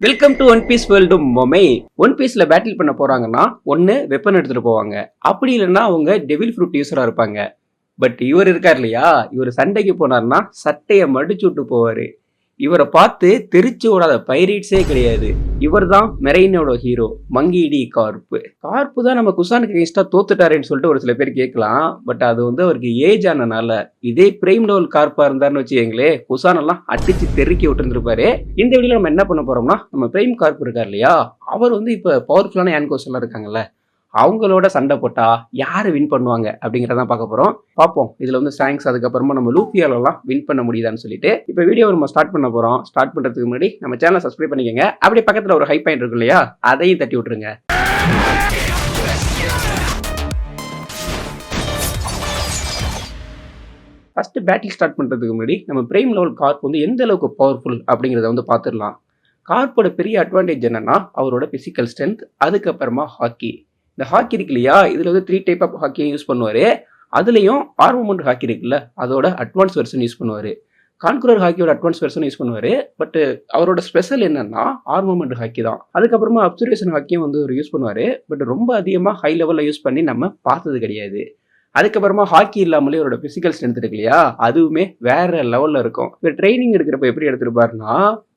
Welcome to one piece world மொமை. ஒன் பீஸ்ல பேட்டில் பண்ண போறாங்கன்னா ஒன்னு வெப்பன் எடுத்துட்டு போவாங்க, அப்படி இல்லைன்னா அவங்க டெவில் ஃப்ரூட் யூஸரா இருப்பாங்க. பட் இவர் இருக்கார் இல்லையா, இவர் சண்டைக்கு போனார்னா சட்டையை மடிச்சு விட்டு போவாரு. இவரை பார்த்து தெரிச்சு ஓடாத பைரேட்ஸே கிடையாது. இவர் தான் மெரெயினோட ஹீரோ மங்கி கார்ப்பு. கார்ப்பு தான் நம்ம குசானுக்கு அகேன்ஸ்டா தோத்துட்டாருன்னு சொல்லிட்டு ஒரு சில பேர் கேட்கலாம். பட் அது வந்து அவருக்கு ஏஜ் ஆனனால. இதே பிரைம் லெவல் கார்ப்பா இருந்தாருன்னு வச்சுக்கீங்களே, குசான் எல்லாம் அடிச்சு தெருக்கி விட்டுருந்துருப்பாரு. இந்த வீடியோல நம்ம என்ன பண்ண போறோம்னா, நம்ம பிரைம் கார்ப் இருக்கார் இல்லையா, அவர் வந்து இப்ப பவர்ஃபுல்லான யான்கோஸ் எல்லாம் இருக்காங்கல்ல, அவங்களோட சண்டை போட்டா யாரு வின் பண்ணுவாங்க அப்படிங்கறத பார்க்க போறோம். பார்ப்போம் இதுல வந்து சாங்ஸ் அதுக்கப்புறமா நம்ம லூஃபியாலலாம் வின் பண்ண முடியுதான்னு சொல்லிட்டு. இப்போ வீடியோ நம்ம ஸ்டார்ட் பண்ண போறோம். ஸ்டார்ட் பண்றதுக்கு முன்னாடி நம்ம சேனலை சப்ஸ்கிரைப் பண்ணிக்கங்க. அப்படியே பக்கத்துல ஒரு ஹை பாயிண்ட் இருக்கு இல்லையா, அதையும் தட்டி விட்டுருங்க. ஃபர்ஸ்ட் பேட்டில் ஸ்டார்ட் பண்றதுக்கு முன்னாடி நம்ம பிரைம் லெவல் கார்ப் வந்து எந்த அளவுக்கு பவர்ஃபுல் அப்படிங்கறத வந்து பார்த்துடலாம். கார்ப்போட பெரிய அட்வான்டேஜ் என்னன்னா அவரோட பிசிக்கல் ஸ்ட்ரென்த், அதுக்கப்புறமா ஹாக்கி. இந்த ஹாக்கி இருக்கு இல்லையா, இதுல வந்து 3 டைப் ஆஃப் ஹாக்கியும் யூஸ் பண்ணுவாரு. அதுலயும் ஆர்மமெண்ட் ஹாக்கி இருக்குல்ல, அதோட அட்வான்ஸ் வெர்ஷன் யூஸ் பண்ணுவாரு. கான்குரர் ஹாக்கியோட அட்வான்ஸ் வெர்ஷன் யூஸ் பண்ணுவாரு. பட் அவரோட ஸ்பெஷல் என்னன்னா ஆர்மமெண்ட் ஹாக்கி தான். அதுக்கப்புறமா அப்சர்வேஷன் ஹாக்கியும் வந்து அவர் யூஸ் பண்ணுவாரு. பட் ரொம்ப அதிகமா ஹை லெவல்ல யூஸ் பண்ணி நம்ம பார்த்தது கிடையாது. அதுக்கப்புறமா ஹாக்கி இல்லாமலே அவரோட பிசிக்கல் ஸ்ட்ரென்த் இருக்கு இல்லையா, அதுவுமே வேற லெவல்ல இருக்கும். இப்போ ட்ரைனிங் எடுக்கிறப்ப எப்படி எடுத்திருப்பாருன்னா,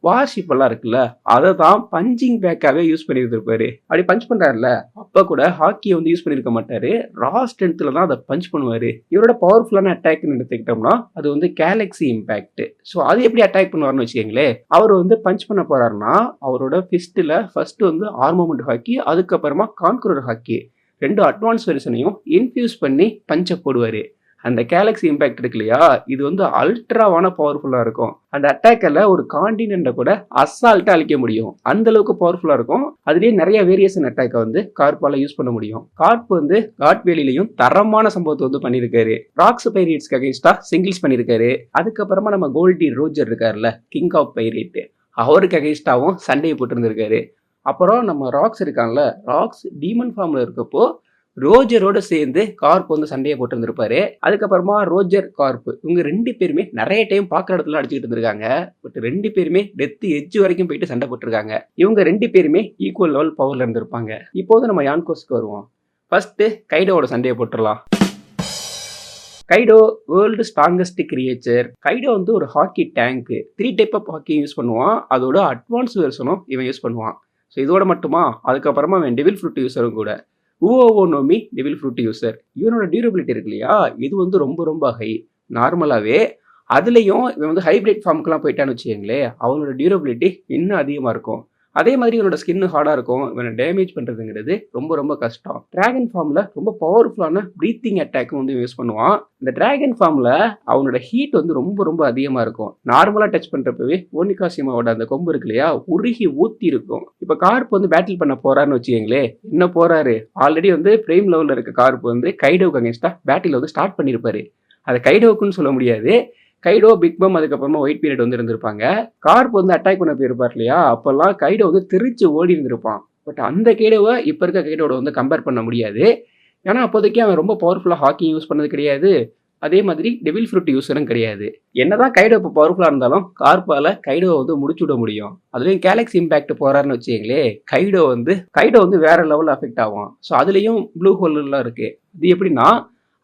வார்ஷிப் எல்லாம் இருக்குல்ல, அதை தான் பஞ்சிங் பேக்காவே யூஸ் பண்ணி இருந்திருப்பாரு. அப்படி பஞ்ச் பண்றாருல, அப்ப கூட ஹாக்கியை வந்து யூஸ் பண்ணிருக்க மாட்டாரு, ரா ஸ்ட்ரென்த்ல தான் அதை பஞ்ச் பண்ணுவாரு. இவரோட பவர்ஃபுல்லான அட்டாக்னு எடுத்துக்கிட்டோம்னா அது வந்து கேலக்ஸி இம்பாக்ட். ஸோ அது எப்படி அட்டாக் பண்ணுவாருன்னு வச்சுக்கோங்களேன். அவர் வந்து பஞ்ச் பண்ண போறாருன்னா அவரோட ஃபிஸ்ட்ல ஃபர்ஸ்ட் வந்து ஆர்மமெண்ட் ஹாக்கி, அதுக்கப்புறமா கான்குரர் ஹாக்கி ரெண்டு அட்வான்ஸ் வெர்ஷனையும் இன்ஃபியூஸ் பண்ணி பஞ்ச போடுவாரு. அந்த கேலக்ஸி இம்பாக்ட் இருக்கு இல்லையா, இது வந்து அல்ட்ராவான பவர்ஃபுல்லா இருக்கும். அந்த அட்டாக்கர்ல ஒரு காண்டினென்ட்டை கூட அசால்ட்டா அழிக்க முடியும், அந்த அளவுக்கு பவர்ஃபுல்லா இருக்கும். அதுலயே நிறைய வேரியேஷன் அட்டாக்கை வந்து கார்ப்பால யூஸ் பண்ண முடியும். கார்ப் வந்து காட்வேலிலையும் தரமான சம்பவத்தை வந்து பண்ணியிருக்காரு. ராக்ஸ் பைரேட்ஸ்க்கு அகைன்ஸ்டா சிங்கிள்ஸ் பண்ணியிருக்காரு. அதுக்கப்புறமா நம்ம கோல்டி ரோஜர் இருக்காருல்ல, கிங் ஆஃப் பைரேட், அவருக்கு அகைன்ஸ்டாவும் சண்டையை போட்டு இருந்திருக்காரு. அப்புறம் நம்ம ராக்ஸ் இருக்காங்கல்ல, ராக்ஸ் டீமன் ஃபார்ம்ல இருக்கப்போ ரோஜரோட சேர்ந்து கார்ப் வந்து சண்டையை போட்டு இருந்திருப்பாரு. அதுக்கப்புறமா ரோஜர் கார்ப் இவங்க ரெண்டு பேருமே நிறைய டைம் பார்க்குற இடத்துல அடிச்சுக்கிட்டு இருந்திருக்காங்க. பட் ரெண்டு பேருமே டெத் எட்ஜ் வரைக்கும் போயிட்டு சண்டை போட்டிருக்காங்க. இவங்க ரெண்டு பேருமே ஈக்குவல் லெவல் பவர்ல இருந்திருப்பாங்க. இப்போது நம்ம யான்கோஸ்க்கு வருவோம். ஃபர்ஸ்ட் கைடோவோட சண்டையை போட்டுடலாம். Kaido world strongest creature. Kaido வந்து ஒரு haki tank. 3 type of haki use பண்ணுவான். அதோட அட்வான்ஸ் வெர்ஷனும் இவன் யூஸ் பண்ணுவான். ஸோ இதோட மட்டுமா, அதுக்கப்புறமா அவன் டெவில் ஃப்ரூட் யூஸரும் கூட. ஊஓனோமி டெவில் ஃப்ரூட் யூஸர். இவனோட டியூரபிலிட்டி இருக்கு இல்லையா, இது வந்து ரொம்ப ரொம்ப ஹை நார்மலாகவே. அதுலேயும் இவன் வந்து ஹைப்ரிட் ஃபார்முக்கெல்லாம் போயிட்டான்னு வச்சுக்கோங்களேன், அவனோட டியூரபிலிட்டி இன்னும் அதிகமாக இருக்கும். அதே மாதிரி இவனோட ஸ்கின் ஹார்டாக இருக்கும். இவனை டேமேஜ் பண்ணுறதுங்கிறது ரொம்ப ரொம்ப கஷ்டம். டிராகன் ஃபார்மில் ரொம்ப பவர்ஃபுல்லான ப்ரீத்திங் அட்டாக் வந்து யூஸ் பண்ணுவான். இந்த டிராகன் ஃபார்மில் அவனோட ஹீட் வந்து ரொம்ப ரொம்ப அதிகமாக இருக்கும். நார்மலாக டச் பண்ணுறப்பவே ஓனிகாசிமாவோட அந்த கொம்பு இருக்கு இல்லையா, உருகி ஊற்றி இருக்கும். இப்போ கார்ப் வந்து பேட்டில் பண்ண போறாருன்னு வச்சுக்கோங்களேன், என்ன போறாரு, ஆல்ரெடி வந்து பிரைம் லெவலில் இருக்க கார்ப் வந்து கைடோவுக்கு அகேன்ஸ்டாக பேட்டில் வந்து ஸ்டார்ட் பண்ணியிருப்பாரு. அதை கைடோவுக்குன்னு சொல்ல முடியாது. கைடோ, பிக் பம், அதுக்கப்புறமா ஒயிட் பீரியட் வந்து இருந்திருப்பாங்க. கார்ப் வந்து அட்டாக் பண்ண போயிருப்பார் இல்லையா, அப்பெல்லாம் கைடோ வந்து தெரிச்சு ஓடி இருந்திருப்பான். பட் அந்த கைடோவை இப்போ இருக்க கைடோட வந்து கம்பேர் பண்ண முடியாது. ஏன்னா அப்போதைக்கு அவன் ரொம்ப பவர்ஃபுல்லாக ஹாக்கி யூஸ் பண்ணது கிடையாது. அதே மாதிரி டெவில் ஃப்ரூட் யூஸரும் கிடையாது. என்னதான் கைடோ இப்போ பவர்ஃபுல்லாக இருந்தாலும் கார்ப்பால கைடோவை வந்து முடிச்சு விட முடியும். அதுலேயும் கேலக்ஸி இம்பாக்ட் போறாருன்னு வச்சுக்கீங்களே, கைடோ வந்து வேற லெவலில் அஃபெக்ட் ஆகும். ஸோ அதுலேயும் ப்ளூ ஹோல்லாம் இருக்கு. இது எப்படின்னா,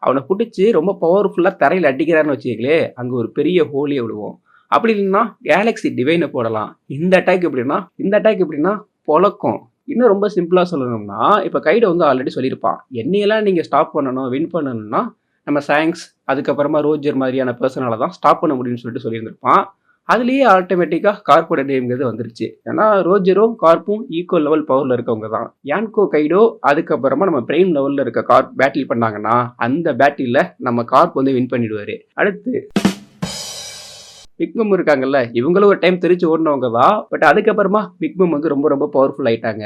அவனை பிடிச்சி ரொம்ப பவர்ஃபுல்லாக தரையில் அடிக்கிறான்னு வச்சுக்கலே, அங்கே ஒரு பெரிய ஹோலியை விடுவோம். அப்படி இல்லைன்னா கேலக்ஸி டிவைனை போடலாம். இந்த அட்டாக் எப்படின்னா பொழக்கும். இன்னும் ரொம்ப சிம்பிளாக சொல்லணும்னா, இப்போ கைடோ வந்து ஆல்ரெடி சொல்லியிருப்பான், என்னையெல்லாம் நீங்கள் ஸ்டாப் பண்ணணும், வின் பண்ணணும்னா நம்ம சாங்ஸ் அதுக்கப்புறமா ரோஜர் மாதிரியான பர்சனால தான் ஸ்டாப் பண்ண முடியும்னு சொல்லிட்டு சொல்லியிருந்திருப்பான். அதுலேயே ஆட்டோமேட்டிக்காக கார்ப்போட நேம்ங்கிறது வந்துருச்சு. ஏன்னா ரோஜரும் கார்ப்பும் ஈக்குவல் லெவல் பவரில் இருக்கவங்க தான். யான்கோ, கைடோ, அதுக்கப்புறமா நம்ம பிரைம் லெவலில் இருக்க கார்ப் பேட்டில் பண்ணாங்கன்னா அந்த பேட்டிலில் நம்ம கார்ப் வந்து வின் பண்ணிடுவார். அடுத்து பிக்மம் இருக்காங்கல்ல, இவங்களும் ஒரு டைம் தெரிச்சு ஓடினவங்க தான். பட் அதுக்கப்புறமா பிக்மம் வந்து ரொம்ப ரொம்ப பவர்ஃபுல் ஆயிட்டாங்க.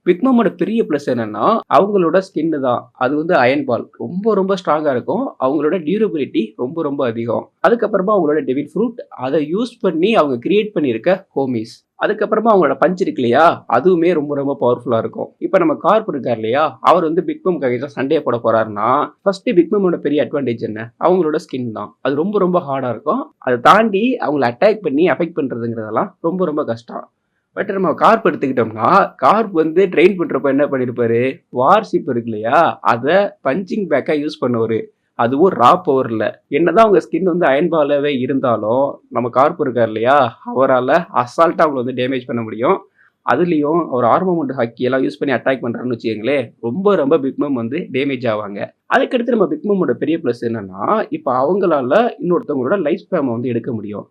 பிக்மமோட பெரிய ப்ளஸ் என்னன்னா அவங்களோட ஸ்கின்னு தான். அது வந்து அயன் பால் ரொம்ப ரொம்ப ஸ்ட்ராங்காக இருக்கும். அவங்களோட டியூரபிலிட்டி ரொம்ப ரொம்ப அதிகம். அதுக்கப்புறமா அவங்களோட டெவில் ஃப்ரூட், அதை யூஸ் பண்ணி அவங்க கிரியேட் பண்ணியிருக்க ஹோமிஸ். அதுக்கப்புறமா அவங்களோட பஞ்ச் இருக்கு இல்லையா, அதுவுமே ரொம்ப ரொம்ப பவர்ஃபுல்லாக இருக்கும். இப்போ நம்ம கார்ப் இருக்கார் இல்லையா, அவர் வந்து பிக்மம்காக சண்டையை போட போறாருன்னா ஃபர்ஸ்ட் பிக்மமோட பெரிய அட்வான்டேஜ் என்ன, அவங்களோட ஸ்கின் தான். அது ரொம்ப ரொம்ப ஹார்டாக இருக்கும். அதை தாண்டி அவங்கள அட்டாக் பண்ணி அஃபெக்ட் பண்ணுறதுங்கிறதெல்லாம் ரொம்ப ரொம்ப கஷ்டம். பட் நம்ம கார்ப் எடுத்துக்கிட்டோம்னா, கார்ப் வந்து ட்ரெயின் பண்றப்ப என்ன பண்ணியிருப்பாரு, வார்ஷிப் இருக்கு இல்லையா? அத பஞ்சிங் பேக்கா யூஸ் பண்ணுவாரு. அதுவும் ரா பவர்ல. என்னதான் அவங்க ஸ்கின் வந்து அயர்ன் பாலாவே இருந்தாலும், நம்ம கார்ப் இருக்கார் இல்லையா? அவரால அசால்ட்டா அவங்கள வந்து டேமேஜ் பண்ண முடியும். அதுலயும் அவர் ஆர்மமெண்ட் ஹக்கி எல்லாம் யூஸ் பண்ணி அட்டாக் பண்றாருன்னு வச்சுக்கங்களேன், ரொம்ப ரொம்ப பிக் மம் வந்து டேமேஜ் ஆவாங்க. அதுக்கடுத்து நம்ம பிக் மம்மோட பெரிய பிளஸ் என்னன்னா, இப்ப அவங்களால இன்னொருத்தவங்களோட லைஃப் ஸ்பேம வந்து எடுக்க முடியும்.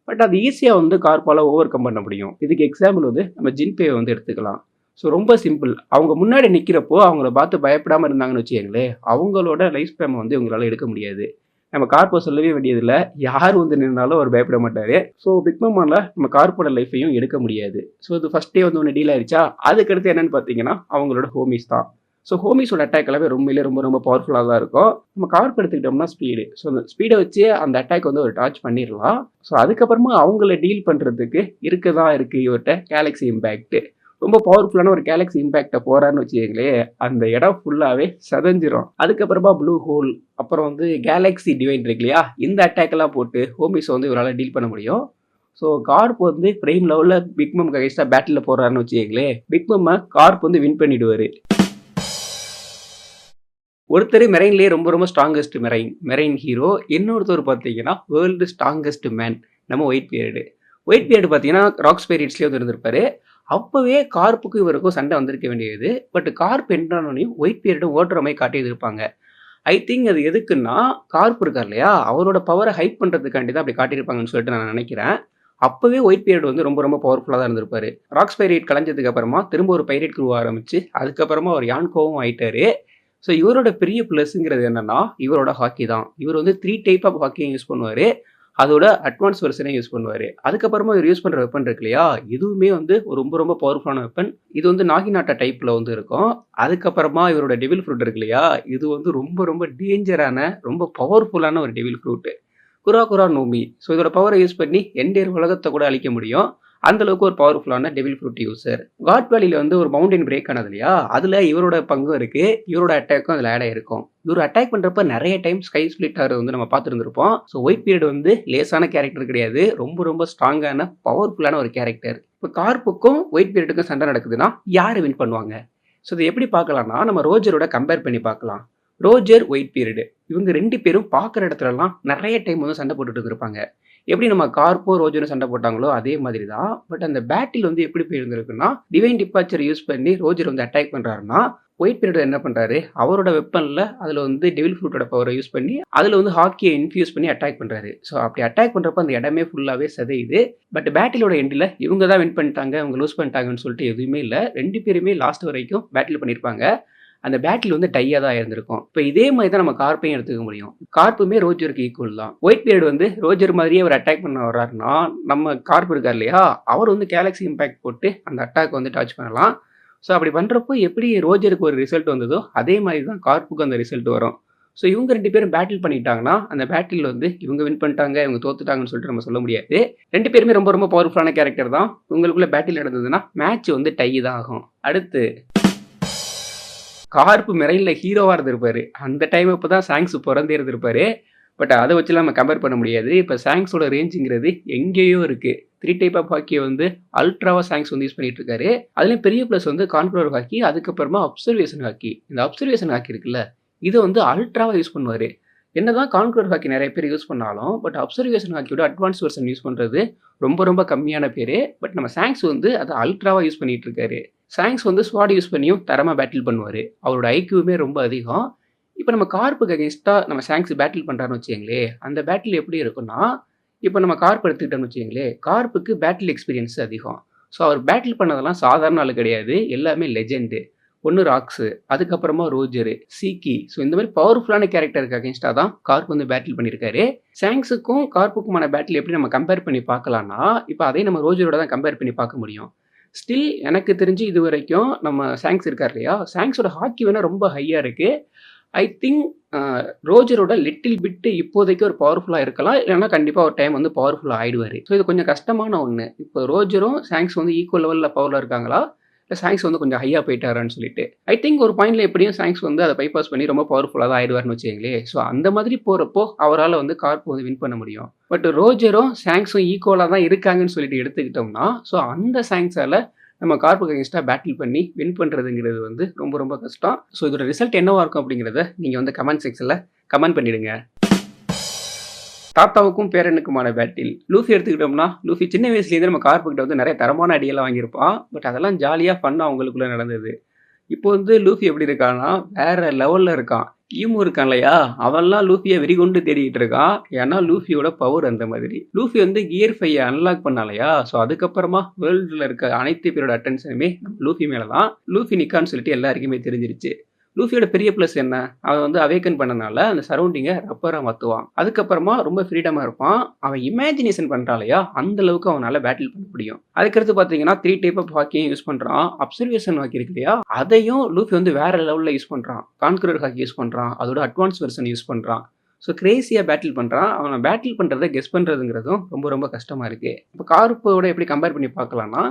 பட் அது ஈஸியா வந்து கார்ப்பால ஓவர் கம் பண்ண முடியும். இதுக்கு எக்ஸாம்பிள் வந்து நம்ம ஜின்பேய வந்து எடுத்துக்கலாம். ஸோ ரொம்ப சிம்பிள். அவங்க முன்னாடி நிக்கிறப்போ அவங்கள பார்த்து பயப்படாம இருந்தாங்கன்னு வச்சுக்கங்களேன், அவங்களோட லைஃப் ஸ்பேம வந்து இவங்களால எடுக்க முடியாது. நம்ம கார்ப்ப சொல்லவே வேண்டியதில்ல. யார் வந்து நின்னாலும் அவர் பயப்பட மாட்டாரு. ஸோ பிக் மாமால நம்ம கார்ப்போட லைஃப்பையும் எடுக்க முடியாது. ஸோ இது ஃபர்ஸ்ட்டே வந்து ஒண்ணு டீல் ஆயிருச்சா, அதுக்கடுத்து என்னன்னு பார்த்தீங்கன்னா, அவங்களோட ஹோமீஸ் தான். ஸோ ஹோமீஸோட அட்டாக் எல்லாமே உண்மையிலேயே ரொம்ப ரொம்ப பவர்ஃபுல்லா தான் இருக்கும். நம்ம கார்ப் எடுத்துக்கிட்டோம்னா ஸ்பீடு. ஸோ அந்த ஸ்பீட வச்சு அந்த அட்டாக் வந்து ஒரு டார்ச் பண்ணிரலாம். ஸோ அதுக்கப்புறமா அவங்கள டீல் பண்றதுக்கு இருக்கு இவர்ட்ட கேலக்ஸி இம்பாக்ட். ரொம்ப பவர்ஃபுல்லான ஒரு கேலக்ஸி இம்பாக்ட்ட போறாருன்னு வச்சுக்கங்களேன், அந்த இடம் ஃபுல்லாவே சிதைஞ்சிரும். அதுக்கப்புறமா ப்ளூ ஹோல், அப்புறம் வந்து கேலக்ஸி டிவைன் இருக்கு இல்லையா? இந்த அட்டாக் எல்லாம் போட்டு ஹோமீஸ வந்து இவரால டீல் பண்ண முடியும். ஸோ கார்ப் வந்து பிரைம் லெவல்ல பிக் மம்க்கு அகைன்ஸ்டா பேட்டில்ல போறாருன்னு வச்சுக்கங்களேன், பிக் மம்ம கார்ப் வந்து வின் பண்ணிடுவாரு. ஒருத்தர் மெரைன்லயே ரொம்ப ரொம்ப ஸ்ட்ராங்கஸ்ட் மெரைன் ஹீரோ. இன்னொருத்தர் பார்த்தீங்கன்னா, வேர்ல்டு ஸ்ட்ராங்கஸ்ட் மேன் நம்ம ஒயிட் பியர்டு. ஒயிட் பியர்டு பார்த்தீங்கன்னா, ராக் ஸ்பைரிட்ஸ்லயே வந்து இருந்திருப்பாரு. அப்பவே கார்ப்புக்கும் இவருக்கும் சண்டை வந்திருக்க வேண்டியது. பட் கார்ப் என்ட்ரானோனையும் ஒயிட் பியர்டும் ஓட்டுற மாரி காட்டியிருப்பாங்க. ஐ திங்க் அது எதுக்குன்னா, கார்ப் இருக்கார் இல்லையா? அவரோட பவர ஹைட் பண்றதுக்காண்டி தான் அப்படி காட்டியிருப்பாங்கன்னு சொல்லிட்டு நான் நினைக்கிறேன். அப்பவே ஒயிட் பியர்டு வந்து ரொம்ப ரொம்ப பவர்ஃபுல்லா தான் இருந்திருப்பாரு. ராக் ஸ்பைரைட் கலைஞ்சதுக்கு அப்புறமா திரும்ப ஒரு பைரேட் குரூவ ஆரம்பிச்சு, அதுக்கப்புறமா அவர் யான்கோவும் ஆயிட்டாரு. ஸோ இவரோட பெரிய பிளஸ்ங்கிறது என்னன்னா, இவரோட ஹாக்கி தான். இவர் வந்து 3 டைப் ஆஃப் ஹாக்கியும் யூஸ் பண்ணுவாரு. அதோட அட்வான்ஸ் வெர்ஷனையும் யூஸ் பண்ணுவாரு. அதுக்கப்புறமா இவர் யூஸ் பண்ற வெப்பன் இருக்கு இல்லையா? இதுவுமே வந்து ஒரு ரொம்ப ரொம்ப பவர்ஃபுல்லான வெப்பன். இது வந்து நாகினாட்டா டைப்ல வந்து இருக்கும். அதுக்கப்புறமா இவரோட டெவில் ஃப்ரூட் இருக்கு இல்லையா? இது வந்து ரொம்ப ரொம்ப டேஞ்சரான, ரொம்ப பவர்ஃபுல்லான ஒரு டெவில் ஃப்ரூட். குரா குரா நோமி. ஸோ இதோட பவரை யூஸ் பண்ணி என்டையர் உலகத்த கூட அழிக்க முடியும். அந்த அளவுக்கு ஒரு பவர்ஃபுல்லான டெவில் ஃப்ரூட் யூசர். காட் வேலில வந்து ஒரு மவுண்டன் பிரேக் ஆனது இல்லையா? அதுல இவரோட பங்கும் இருக்கு. இவரோட அட்டாக்கும் அதுல ஆட் ஆயிருக்கும். இவரு அட்டாக் பண்றப்ப நெறைய டைம் ஸ்கை ஸ்பிளிட் ஆகுறது வந்து நம்ம பார்த்திருந்திருப்போம். ஸோ ஒயிட் பீரியட் வந்து லேசான கேரக்டர் கிடையாது. ரொம்ப ரொம்ப ஸ்ட்ராங்கான, பவர்ஃபுல்லான ஒரு கேரக்டர். இப்ப கார்ப்புக்கும் ஒயிட் பீரியடுக்கும் சண்டை நடக்குதுன்னா, யாரு வின் பண்ணுவாங்க? ஸோ இத எப்படி பார்க்கலாம்னா, நம்ம ரோஜரோட கம்பேர் பண்ணி பார்க்கலாம். ரோஜர், ஒயிட் பீரியட் இவங்க 2 பேரும் பார்க்குற இடத்துலலாம் நெறைய டைம் வந்து சண்டை போட்டுட்டு இருந்திருப்பாங்க. எப்படி நம்ம கார்ப்பும், ரோஜரும் சண்டை போட்டாங்களோ அதே மாதிரி தான். பட் அந்த பேட்டில் வந்து எப்படி போயிருந்திருக்குன்னா, டிவைன் டிபார்ச்சர் யூஸ் பண்ணி ரோஜர் வந்து அட்டாக் பண்றாருன்னா, ஒயிட் பீரியட் என்ன பண்றாரு, அவரோட வெப்பன்ல அதுல வந்து டெவில் ஃப்ரூட்டோட பவர யூஸ் பண்ணி, அதுல வந்து ஹாக்கிய இன்ஃப்யூஸ் பண்ணி அட்டாக் பண்றாரு. ஸோ அப்படி அட்டாக் பண்றப்ப அந்த இடமே ஃபுல்லாவே சிதையுது. பட் பேட்டிலோட எண்டுல இவங்க தான் வின் பண்ணிட்டாங்க, இவங்க லூஸ் பண்ணிட்டாங்கன்னு சொல்லிட்டு எதுவுமே இல்ல. 2 பேருமே லாஸ்ட் வரைக்கும் பேட்டில் பண்ணியிருப்பாங்க. அந்த பேட்டில் வந்து டையா தான் இருந்திருக்கும். இப்ப இதே மாரி தான் நம்ம கார்ப்பையும் எடுத்துக்க முடியும். கார்ப்புமே ரோஜருக்கு ஈக்குவல் தான். ஒயிட் பீரியட் வந்து ரோஜர் மாதிரியே அவர் அட்டாக் பண்ண வர்றாருன்னா, நம்ம கார்ப் இருக்கார் இல்லையா? அவர் வந்து கேலக்ஸி இம்பாக்ட் போட்டு அந்த அட்டாக் வந்து டார்ச் பண்ணலாம். ஸோ அப்படி பண்றப்போ எப்படி ரோஜருக்கு ஒரு ரிசல்ட் வந்ததோ, அதே மாரி தான் கார்ப்புக்கும் அந்த ரிசல்ட் வரும். ஸோ இவங்க 2 பேரும் பேட்டில் பண்ணிட்டாங்கன்னா, அந்த பேட்டில் வந்து இவங்க வின் பண்ணிட்டாங்க, இவங்க தோத்துட்டாங்கன்னு சொல்லிட்டு நம்ம சொல்ல முடியாது. 2 பேருமே ரொம்ப ரொம்ப பவர்ஃபுல்லான கேரக்டர் தான். இவங்களுக்குள்ள பேட்டில் நடந்ததுன்னா, மேட்ச் வந்து டை தான் ஆகும். அடுத்து கார்ப் மெரைன்ல ஹீரோவா இருந்திருப்பாரு. அந்த டைம் அப்பதான் சாங்க்ஸ் பொறந்தே இருந்திருப்பாரு. பட் அத வச்சுலாம் நம்ம கம்பேர் பண்ண முடியாது. இப்ப சாங்க்ஸோட ரேஞ்சுங்கிறது எங்கேயோ இருக்கு. 3 டைப் ஆஃப் ஹாக்கிய வந்து அல்ட்ராவா சாங்க்ஸ் வந்து யூஸ் பண்ணிட்டு இருக்காரு. அதுலயும் பெரிய பிளஸ் வந்து கான்குரர் ஹாக்கி, அதுக்கப்புறமா அப்சர்வேஷன் ஹாக்கி. இந்த அப்சர்வேஷன் ஹாக்கி இருக்குல்ல, இத வந்து அல்ட்ராவா யூஸ் பண்ணுவாரு. என்னதான் கான்குரர் ஹாக்கி நெறைய பேர் யூஸ் பண்ணாலும், பட் அப்சர்வேஷன் ஹாக்கியோட அட்வான்ஸ் வெர்ஷன் யூஸ் பண்றது ரொம்ப ரொம்ப கம்மியான பேரு. பட் நம்ம சாங்க்ஸ் வந்து அத அல்ட்ராவா யூஸ் பண்ணிட்டு இருக்காரு. சாங்க்ஸ் வந்து ஸ்வாட் யூஸ் பண்ணியும் தரமா பேட்டில் பண்ணுவாரு. அவரோட ஐக்யூவுமே ரொம்ப அதிகம். இப்ப நம்ம கார்ப்புக்கு அகைன்ஸ்ட்டா நம்ம சாங்க்ஸ் பேட்டில் பண்றாருன்னு வச்சுக்கங்களேன், அந்த பேட்டில் எப்படி இருக்கும்னா, இப்ப நம்ம கார்ப் எடுத்துக்கிட்டோம்னு வச்சுக்கங்களேன், கார்ப்புக்கு பேட்டில் எக்ஸ்பீரியன்ஸ் அதிகம். ஸோ அவர் பேட்டில் பண்ணதெல்லாம் சாதாரண ஆளு கிடையாது. எல்லாமே லெஜெண்ட். ஒண்ணு ராக்ஸு, அதுக்கப்புறமா ரோஜரு, சீக்கி. ஸோ இந்த மாரி பவர்ஃபுல்லான கேரக்டருக்கு அகைன்ஸ்ட்டா தான் கார்ப் வந்து பேட்டில் பண்ணியிருக்காரு. சாங்க்ஸுக்கும் கார்ப்புக்குமான பேட்டில் எப்படி நம்ம கம்பேர் பண்ணி பார்க்கலாம்னா, இப்ப அதையும் நம்ம ரோஜரோட தான் கம்பேர் பண்ணி பார்க்க முடியும். ஸ்டில் எனக்கு தெரிஞ்சு இதுவரைக்கும் நம்ம சாங்க்ஸ் இருக்கார் இல்லையா? சாங்க்ஸோட ஹாக்கி வேணா ரொம்ப ஹையா இருக்கு. ஐ திங்க் ரோஜரோட லிட்டில் பிட் இப்போதைக்கு ஒரு பவர்ஃபுல்லா இருக்கலாம். இல்லன்னா கண்டிப்பா ஒரு டைம் வந்து பவர்ஃபுல்லா ஆயிடுவாரு. ஸோ இது கொஞ்சம் கஷ்டமான ஒண்ணு. இப்போ ரோஜரும், சாங்க்ஸ் வந்து ஈக்குவல் லெவல்ல பவர்ல இருக்காங்களா? இல்லை சாங்ஸ் வந்து கொஞ்சம் ஹையாக போயிட்டாரான்னு சொல்லிட்டு. ஐ திங்க் ஒரு பாயிண்ட்ல எப்படியும் சாங்ஸ் வந்து அதை பைபாஸ் பண்ணி ரொம்ப பவர்ஃபுல்லாக தான் ஆயிடுவார்னு வச்சுக்கங்களேன். ஸோ அந்த மாதிரி போகிறப்போ அவரால் வந்து கார்ப் வந்து வின் பண்ண முடியும். பட் ரோஜரும் சாங்ஸும் ஈக்குவலாக தான் இருக்காங்கன்னு சொல்லிட்டு எடுத்துக்கிட்டோம்னா, ஸோ அந்த சாங்ஸால் நம்ம கார்ப்புக்கு அகேன்ஸ்டாக பேட்டில் பண்ணி வின் பண்ணுறதுங்கிறது வந்து ரொம்ப ரொம்ப கஷ்டம். ஸோ இதோட ரிசல்ட் என்னவா இருக்கும் அப்படிங்கிறத நீங்கள் வந்து கமெண்ட் செக்ஷனில் கமெண்ட் பண்ணிடுங்க. தாத்தாவுக்கும் பேரனுக்குமான பேட்டில். லூஃபி எடுத்துக்கிட்டோம்னா, லூஃபி சின்ன வயசுலேருந்து நம்ம கார்ப்புக்கிட்ட வந்து நிறைய தரமான அடியெல்லாம் வாங்கியிருப்பான். பட் அதெல்லாம் ஜாலியாக ஃபன்னாக அவங்களுக்குள்ள நடந்தது. இப்போ வந்து லூஃபி எப்படி இருக்கான்னா, வேற லெவல்ல இருக்கான். ஈமு இருக்கான் இல்லையா, அவன்லாம் லூஃபியை வெறிகொண்டு தேடிட்டு இருக்கான். ஏன்னா லூஃபியோட பவர் அந்த மாதிரி. லூஃபி வந்து கியர் 5 அன்லாக் பண்ணான் இல்லையா, ஸோ அதுக்கப்புறமா வேர்ல்டுல இருக்க அனைத்து பேரோட அட்டென்ஷனுமே லூஃபி மேல தான். லூஃபி நிக்கான்னு சொல்லிட்டு எல்லாருக்குமே தெரிஞ்சிருச்சு. லூஃபியோட பெரிய ப்ளஸ் என்ன, அவன் வந்து அவேக்கன் பண்ணனால அந்த சரௌண்டிங்கை ரப்பராக மாற்றுவான். அதுக்கப்புறமா ரொம்ப ஃப்ரீடமாக இருப்பான். அவன் இமேஜினேஷன் பண்ணுறான் இல்லையா, அந்த அளவுக்கு அவனால் பேட்டில் பண்ண முடியும். அதுக்கடுத்து பார்த்தீங்கன்னா 3 டைப் ஆஃப் ஹாக்கியும் யூஸ் பண்ணுறான். அப்சர்வேஷன் ஹாக்கி இருக்கு இல்லையா, அதையும் லூஃபி வந்து வேற லெவலில் யூஸ் பண்ணுறான். கான்குரர் ஹாக்கி யூஸ் பண்ணுறான், அதோட அட்வான்ஸ் வெர்ஷன் யூஸ் பண்ணுறான். ஸோ கிரேசியாக பேட்டில் பண்ணுறான். அவனை பேட்டில் பண்ணுறதை கெஸ் பண்ணுறதுங்கிறதும் ரொம்ப ரொம்ப கஷ்டமாக இருக்குது. இப்போ கார்ப்போட எப்படி கம்பேர் பண்ணி பார்க்கலாம்னா,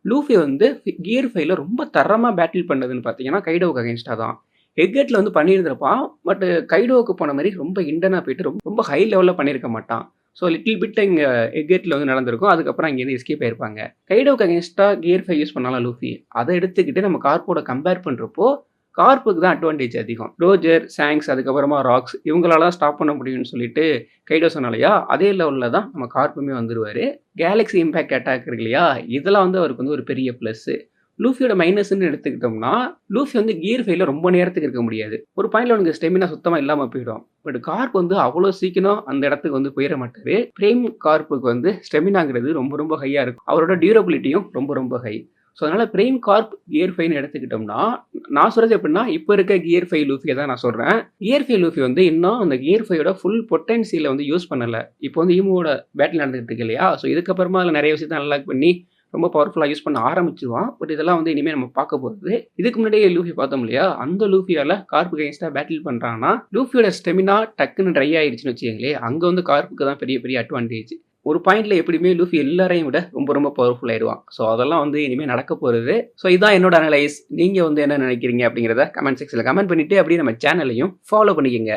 லூஃபி வந்து கியர் 5ல ரொம்ப தரமாக பேட்டில் பண்ணதுன்னு பார்த்தீங்கன்னா கைடோவுக்கு அகேன்ஸ்டாக தான். எக்கெட்டில் வந்து பண்ணியிருந்திருப்பான். பட் கைடோவுக்கு போன மாதிரி ரொம்ப இண்டனாக போயிட்டு ரொம்ப ஹை லெவலில் பண்ணியிருக்க மாட்டான். ஸோ லிட்டில் பிட் இங்கே எக்கெட்டில் வந்து நடந்திருக்கும். அதுக்கப்புறம் அங்கேருந்து எஸ்கேப் ஆயிருப்பாங்க. கைடோவுக்கு அகேன்ஸ்டாக கியர் 5 யூஸ் பண்ணாலும் லூஃபி, அதை எடுத்துக்கிட்டு நம்ம கார்ப்போட கம்பேர் பண்ணுறப்போ கார்ப்புக்கு தான் அட்வான்டேஜ் அதிகம். ரோஜர், சாங்ஸ், அதுக்கப்புறமா ராக்ஸ் இவங்களால தான் ஸ்டாப் பண்ண முடியும்னு சொல்லிட்டு கைடோ சொன்னாலையா, அதே லெவலில் தான் நம்ம கார்ப்புமே வந்துடுவார். கேலக்ஸி இம்பேக்ட் அட்டாக் இருக்கு இல்லையா, இதெல்லாம் வந்து அவருக்கு வந்து ஒரு பெரிய ப்ளஸ்ஸு. லூஃபியோட மைனஸ்ன்னு எடுத்துக்கிட்டோம்னா, லூஃபி வந்து கியர் 5ல ரொம்ப நேரத்துக்கு இருக்க முடியாது. ஒரு பாயிண்ட்ல அவனுக்கு ஸ்டெமினா சுத்தமாக இல்லாமல் போயிடும். பட் கார்ப் வந்து அவ்வளோ சீக்கிரம் அந்த இடத்துக்கு வந்து போயிட மாட்டாரு. பிரேம் கார்ப்புக்கு வந்து ஸ்டெமினாங்கிறது ரொம்ப ரொம்ப ஹையாக இருக்கும். அவரோட டியூரபிலிட்டியும் ரொம்ப ரொம்ப ஹை. ஸோ அதனால் பிரேம் கார்ப் கியர் 5ன்னு எடுத்துக்கிட்டோம்னா, நான் சொல்கிறது எப்படின்னா, இப்போ இருக்க கியர் 5 லூஃபியை தான் நான் சொல்கிறேன். கியர் 5 லூஃபி வந்து இன்னும் அந்த கியர் 5யோட ஃபுல் பொட்டன்சியலை வந்து யூஸ் பண்ணலை. இப்போ வந்து ஈமோட பேட்டில் நடந்துகிட்டு இருக்கு இல்லையா, ஸோ இதுக்கப்புறமா அதில் நிறைய விஷயத்தை அன்லாக் பண்ணி ரொம்ப பவர்ஃபுல்லாக யூஸ் பண்ண ஆரம்பிச்சிருவான். பட் இதெல்லாம் வந்து இனிமேல் நம்ம பார்க்க போகிறது. இதுக்கு முன்னாடியே லூஃபி பார்த்தோம் இல்லையா, அந்த லூஃபியால் கார்ப்புக்கு அகேன்ஸ்டாக பேட்டில் பண்ணுறான்னா, லூஃபியோட ஸ்டெமினா டக்குன்னு ட்ரை ஆயிடுச்சுன்னு வச்சுக்கங்களேன், அங்கே வந்து கார்ப்புக்கு தான் பெரிய பெரிய அட்வான்டேஜ். ஒரு பாயிண்ட்ல எப்படியுமே லூஃபி எல்லாரையும் விட ரொம்ப ரொம்ப பவர்ஃபுல் ஆயிடுவான். ஸோ அதெல்லாம் வந்து இனிமேல் நடக்க போகிறது. ஸோ இதான் என்னோட அனலைஸ். நீங்கள் வந்து என்ன நினைக்கிறீங்க அப்படிங்கிறத கமெண்ட் செக்ஷனில் கமெண்ட் பண்ணிவிட்டு அப்படியே நம்ம சேனலையும் ஃபாலோ பண்ணிக்கோங்க.